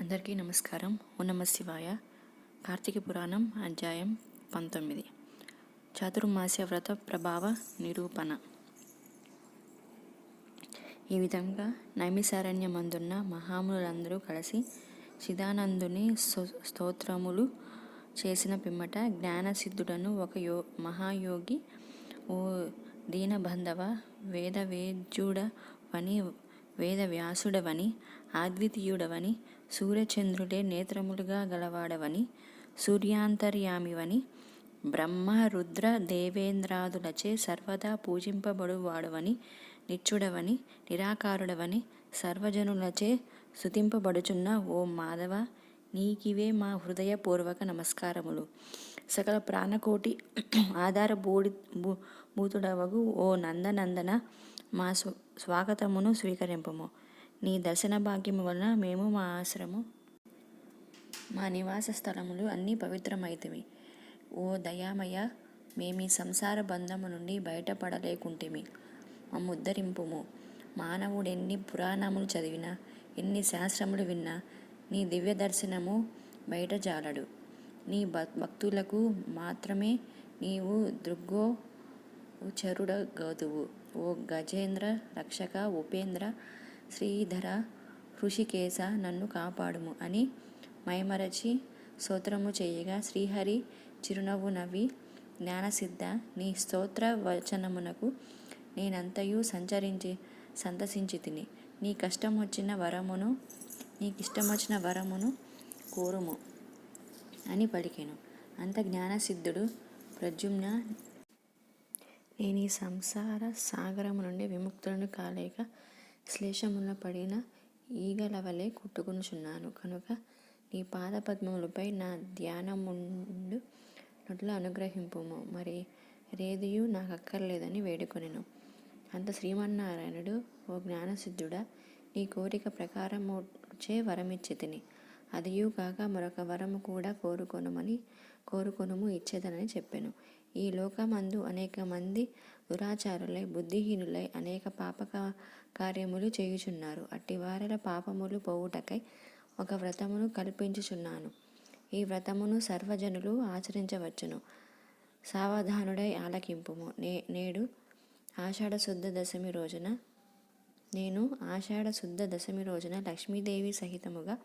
అందరికీ నమస్కారం. ఓ నమ శివాయ. కార్తీక పురాణం అధ్యాయం 19. చాతుర్మాస్య వ్రత ప్రభావ నిరూపణ. ఈ విధంగా నైమిసారణ్యమందున్న మహామునులందరూ కలిసి చిదానందుని స్తోత్రములు చేసిన పిమ్మట జ్ఞానసిద్ధుడను ఒక మహాయోగి, ఓ దీనబంధవ, వేదవేద్యుడవని, వేదవ్యాసుడవని, అద్వితీయుడవని, సూర్యచంద్రుడే నేత్రములుగా గలవాడవని, సూర్యాంతర్యామివని, బ్రహ్మ రుద్ర దేవేంద్రాదులచే సర్వదా పూజింపబడువాడవని, నిత్యుడవని, నిరాకారుడవని, సర్వజనులచే స్తుతింపబడుచున్న ఓ మాధవ, నీకివే మా హృదయపూర్వక నమస్కారములు. సకల ప్రాణకోటి ఆధారభూతుడవగు ఓ నందనందన, మా స్వాగతమును స్వీకరింపము. నీ దర్శన భాగ్యము వలన మేము, మా ఆశ్రము, మా నివాస స్థలములు అన్నీ పవిత్రమైతివి. ఓ దయామయ, మేమీ సంసార బంధము నుండి బయటపడలేకుంటిమి, మమ్ముద్ధరింపుము. మానవుడెన్ని పురాణములు చదివినా, ఎన్ని శాస్త్రములు విన్నా నీ దివ్య దర్శనము బయటజాలడు. నీ భక్తులకు మాత్రమే నీవు దృగ్గోచరుడగదువు. ఓ గజేంద్ర రక్షక, ఉపేంద్ర, శ్రీధర, హృషికేశ, నన్ను కాపాడుము అని మైమరచి స్తోత్రము చేయగా శ్రీహరి చిరునవ్వు నవ్వి, జ్ఞానసిద్ధ, నీ స్తోత్ర వచనమునకు నేనంతయు సంతసించి తిని, నీకిష్టమొచ్చిన వరమును కోరుము అని పలికెను. అంత జ్ఞానసిద్ధుడు ప్రద్యుమ్న, నేనీ సంసార సాగరము నుండి విముక్తులను కాలేక శ్లేషమున పడిన ఈగలవలె కొట్టుకొనుచున్నాను కనుక నీ పాదపద్మములపై నా ధ్యానముండునట్లు అనుగ్రహింపుము. మరి రేదియు నాకక్కర్లేదని వేడుకొనెను. అంత శ్రీమన్నారాయణుడు, ఓ జ్ఞానసిద్ధుడా, నీ కోరిక ప్రకారముచే వరమిచ్చితిని. అదియు కాక మరొక వరము కూడా కోరుకొనుము, ఇచ్చేదనని చెప్పెను. ఈ లోకమందు అనేక మంది దురాచారులై, బుద్ధిహీనులై అనేక పాప కార్యములు చేయుచున్నారు. అట్టి వారల పాపములు పోవుటకై ఒక వ్రతమును కల్పించుచున్నాను. ఈ వ్రతమును సర్వజనులు ఆచరించవచ్చును. సావధానుడై ఆలకింపుము. నేను ఆషాఢ శుద్ధ దశమి రోజున లక్ష్మీదేవి సహితముగా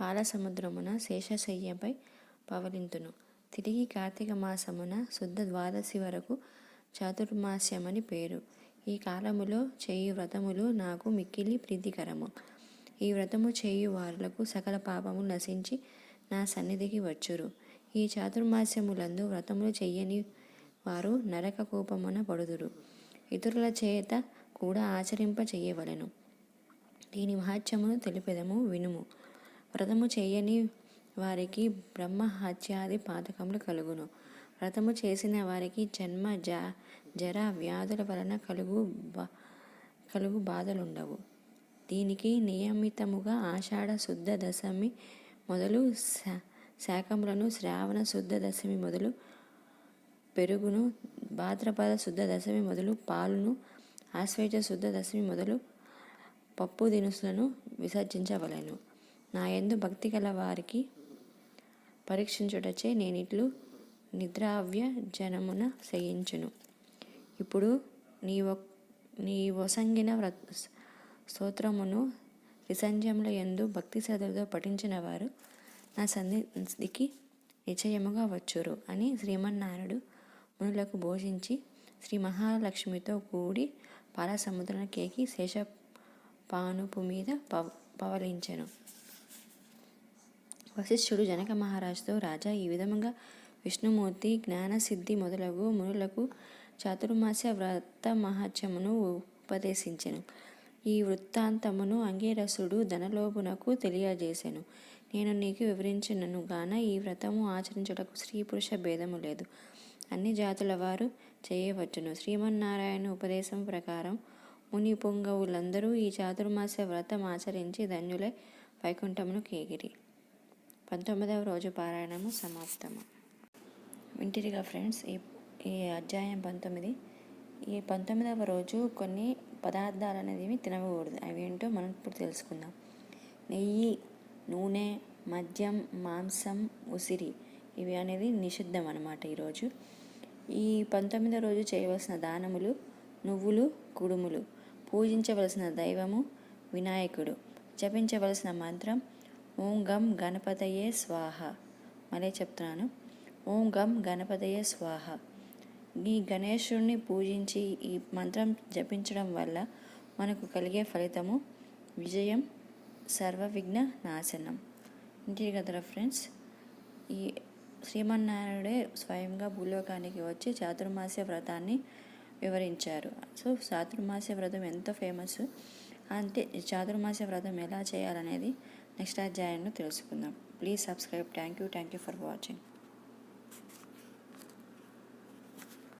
పాలసముద్రమున శేషశయ్యపై పవలింతును. తిరిగి కార్తీక మాసమున శుద్ధ ద్వాదశి వరకు చాతుర్మాస్యమని పేరు. ఈ కాలములో చేయు వ్రతములు నాకు మిక్కిలి ప్రీతికరము. ఈ వ్రతము చేయు వారులకు సకల పాపములు నశించి నా సన్నిధికి వచ్చురు. ఈ చాతుర్మాస్యములందు వ్రతములు చెయ్యని వారు నరక కూపమున పడుదురు. ఇతరుల చేత కూడా ఆచరింప చెయ్యవలెను. దీని మహత్యమును తెలిపెదము, వినుము. వ్రతము చేయని వారికి బ్రహ్మహత్యాది పాతకములు కలుగును. వ్రతము చేసిన వారికి జన్మ జర వ్యాధుల వలన కలుగు బాధలుండవు. దీనికి నియమితముగా ఆషాఢ శుద్ధ దశమి మొదలు శాకములను, శ్రావణ శుద్ధ దశమి మొదలు పెరుగును, భాద్రపద శుద్ధ దశమి మొదలు పాలును, ఆశ్వేజ శుద్ధ దశమి మొదలు పప్పు దినుసులను విసర్జించవలెను. నా యందు భక్తి గల వారికి పరీక్షించుటచే నేనిట్లు నిద్రావ్య జనమున చేయించును. ఇప్పుడు నీ వసంగిన స్తోత్రమును త్రిసంధ్యముల యందు భక్తి శ్రద్ధలతో పఠించిన వారు నా సన్నిధికి నిశ్చయముగా వచ్చురు అని శ్రీమన్నారాయణుడు మునులకు బోధించి శ్రీ మహాలక్ష్మితో కూడి పాలసముద్రన కేకి శేషపానుపు మీద పవలించెను. వశిష్ఠుడు జనక మహారాజుతో, రాజా, ఈ విధముగా విష్ణుమూర్తి జ్ఞానసిద్ధి మొదలగు మునులకు చాతుర్మాస్య వ్రత మహత్యమును ఉపదేశించెను. ఈ వృత్తాంతమును అంగీరసుడు ధనలోభునకు తెలియజేసెను. నేను నీకు వివరించినను గాన ఈ వ్రతము ఆచరించుటకు స్త్రీ పురుష భేదము లేదు, అన్ని జాతుల వారు చేయవచ్చును. శ్రీమన్నారాయణ ఉపదేశం ప్రకారం ముని పుంగవులందరూ ఈ చాతుర్మాస్య వ్రతం ఆచరించి ధన్యులై వైకుంఠమును కేగిరి. 19వ రోజు పారాయణము సమాప్తము. వింటిరిగా ఫ్రెండ్స్, ఈ అధ్యాయం 19. ఈ 19వ రోజు కొన్ని పదార్థాలు అనేవి తినకూడదు. అవి ఏంటో మనం ఇప్పుడు తెలుసుకుందాం. నెయ్యి, నూనె, మద్యం, మాంసం, ఉసిరి ఇవి అనేది నిషిద్ధం అన్నమాట. ఈరోజు ఈ 19వ రోజు చేయవలసిన దానములు: నువ్వులు, కుడుములు. పూజించవలసిన దైవము వినాయకుడు. జపించవలసిన మంత్రం ఓం గం గణపతయే స్వాహ. మళ్ళీ చెప్తున్నాను, ఓం గం గణపతయే స్వాహ. ఈ గణేశుడిని పూజించి ఈ మంత్రం జపించడం వల్ల మనకు కలిగే ఫలితము విజయం, సర్వవిఘ్న నాశనం. ఇంటి కదరా ఫ్రెండ్స్, ఈ శ్రీమన్నారాయణుడే స్వయంగా భూలోకానికి వచ్చి చాతుర్మాస్య వ్రతాన్ని వివరించారు. సో చాతుర్మాస్య వ్రతం ఎంతో ఫేమస్. అంతే, చాతుర్మాస్య వ్రతం ఎలా చేయాలనేది నెక్స్ట్ అధ్యాయంలో తెలుసుకుందాం. Please subscribe. Thank you for watching.